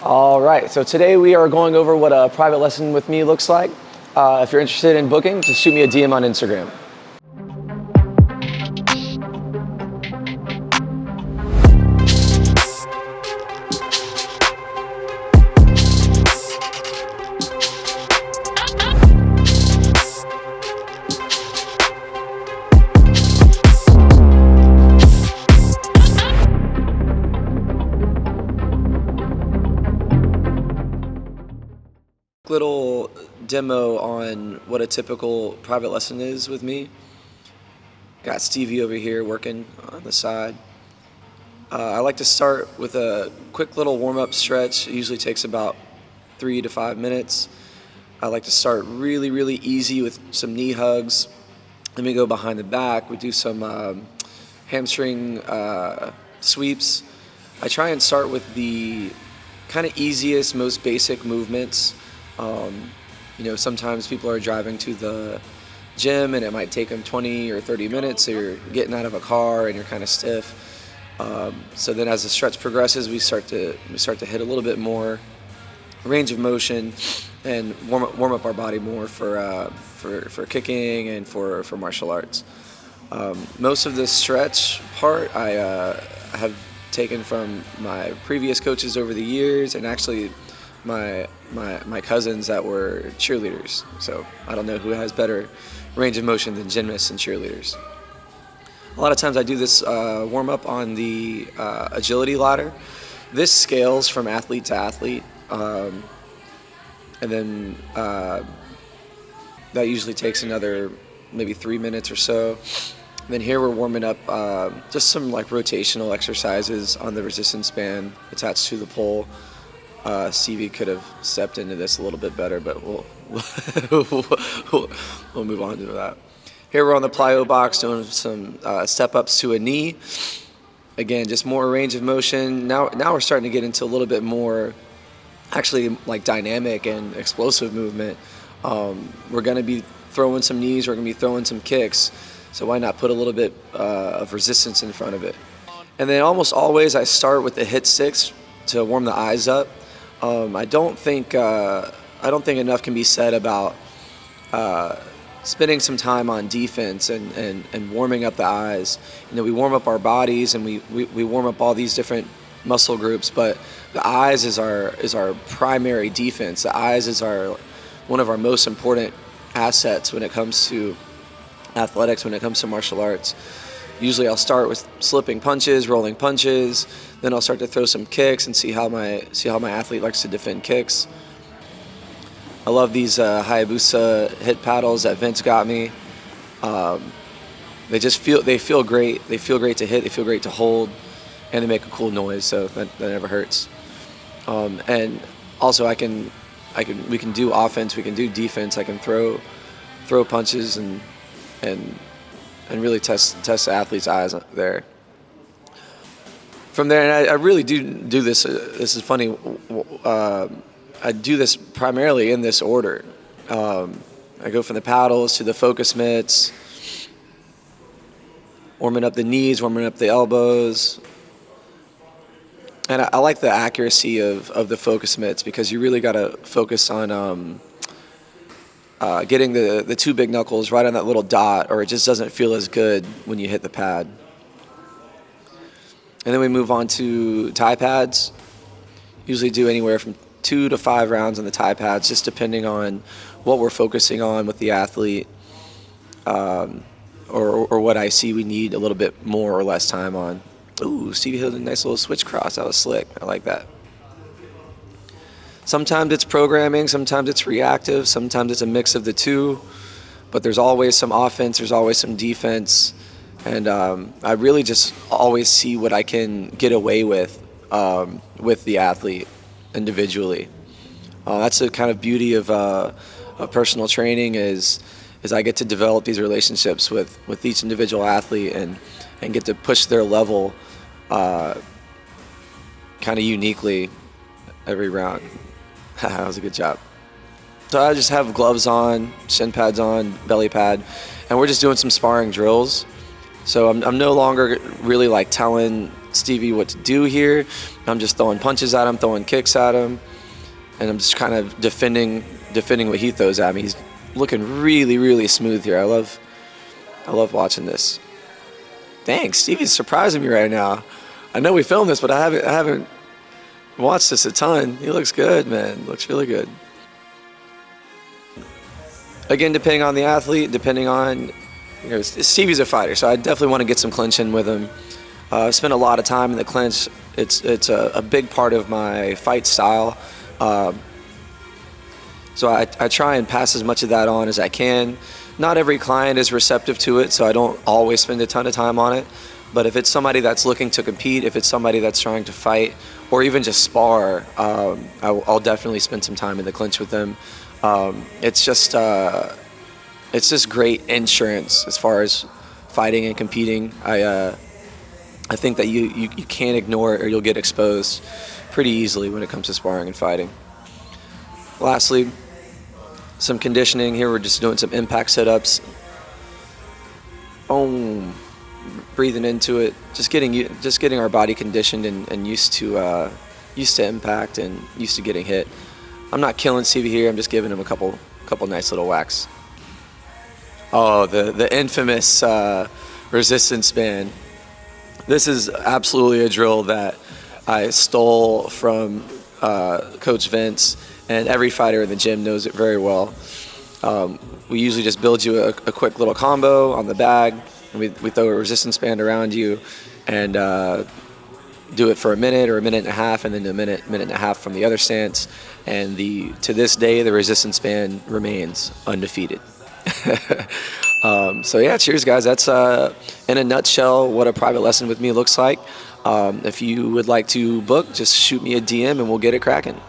All right, so today we are going over what a private lesson with me looks like. If you're interested in booking, just shoot me a DM on Instagram. Little demo on what a typical private lesson is with me. Got Stevie over here working on the side. I like to start with a quick little warm-up stretch. It usually takes about 3 to 5 minutes. I like to start really easy with some knee hugs. Then we go behind the back. We do some hamstring sweeps. I try and start with the kind of easiest, most basic movements. Sometimes people are driving to the gym and it might take them 20 or 30 minutes, so you're getting out of a car and you're kind of stiff. So then as the stretch progresses, we start to hit a little bit more range of motion and warm up our body more for kicking and for martial arts. Most of the stretch part I have taken from my previous coaches over the years, and actually my cousins that were cheerleaders. So I don't know who has better range of motion than gymnasts and cheerleaders. A lot of times I do this warm up on the agility ladder. This scales from athlete to athlete, and then that usually takes another maybe 3 minutes or so. And then here we're warming up just some like rotational exercises on the resistance band attached to the pole. Stevie could have stepped into this a little bit better, but we'll move on to that. Here we're on the plyo box doing some step-ups to a knee. Again, just more range of motion. Now we're starting to get into a little bit more actually like dynamic and explosive movement. We're going to be throwing some knees, we're going to be throwing some kicks, so why not put a little bit of resistance in front of it. And then almost always I start with the hit sticks to warm the eyes up. I don't think enough can be said about spending some time on defense and warming up the eyes. We warm up our bodies and we warm up all these different muscle groups, but the eyes is our primary defense. The eyes is one of our most important assets when it comes to athletics, when it comes to martial arts. Usually I'll start with slipping punches, rolling punches, then I'll start to throw some kicks and see how my athlete likes to defend kicks. I love these Hayabusa hit paddles that Vince got me. They feel great. They feel great to hit, they feel great to hold, and they make a cool noise, so that never hurts. And also we can do offense, we can do defense. I can throw punches and really test the athlete's eyes there. From there, and I really do this. This is funny. I do this primarily in this order. I go from the paddles to the focus mitts, warming up the knees, warming up the elbows. And I like the accuracy of the focus mitts, because you really got to focus on getting the two big knuckles right on that little dot, or it just doesn't feel as good when you hit the pad. And then we move on to tie pads. Usually do anywhere from 2 to 5 rounds on the tie pads, just depending on what we're focusing on with the athlete, or what I see we need a little bit more or less time on. Ooh, Stevie hit a nice little switch cross. That was slick. I like that. Sometimes it's programming, sometimes it's reactive, sometimes it's a mix of the two, but there's always some offense, there's always some defense, and I really just always see what I can get away with the athlete individually. That's the kind of beauty of personal training is I get to develop these relationships with each individual athlete and get to push their level kind of uniquely every round. That was a good job. So I just have gloves on, shin pads on, belly pad, and we're just doing some sparring drills. So I'm no longer really like telling Stevie what to do here. I'm just throwing punches at him, throwing kicks at him, and I'm just kind of defending what he throws at me. He's looking really, really smooth here. I love watching this. Dang, Stevie's surprising me right now. I know we filmed this, but I haven't watched this a ton. He looks good, man. Looks really good. Again, depending on the athlete, depending on, Stevie's a fighter, so I definitely want to get some clinch in with him. I've spent a lot of time in the clinch. It's a big part of my fight style. So I try and pass as much of that on as I can. Not every client is receptive to it, so I don't always spend a ton of time on it. But if it's somebody that's looking to compete, if it's somebody that's trying to fight, or even just spar, I'll definitely spend some time in the clinch with them. It's just great insurance as far as fighting and competing. I think that you can't ignore it or you'll get exposed pretty easily when it comes to sparring and fighting. Lastly, some conditioning. Here we're just doing some impact sit-ups. Boom. Breathing into it, just getting our body conditioned and used to impact and used to getting hit. I'm not killing Stevie here. I'm just giving him a couple nice little whacks. Oh, the infamous resistance band. This is absolutely a drill that I stole from Coach Vince, and every fighter in the gym knows it very well. We usually just build you a quick little combo on the bag, and we throw a resistance band around you and do it for a minute or a minute and a half, and then a minute and a half from the other stance. And to this day, the resistance band remains undefeated. So yeah, cheers guys. That's in a nutshell what a private lesson with me looks like. If you would like to book, just shoot me a DM and we'll get it cracking.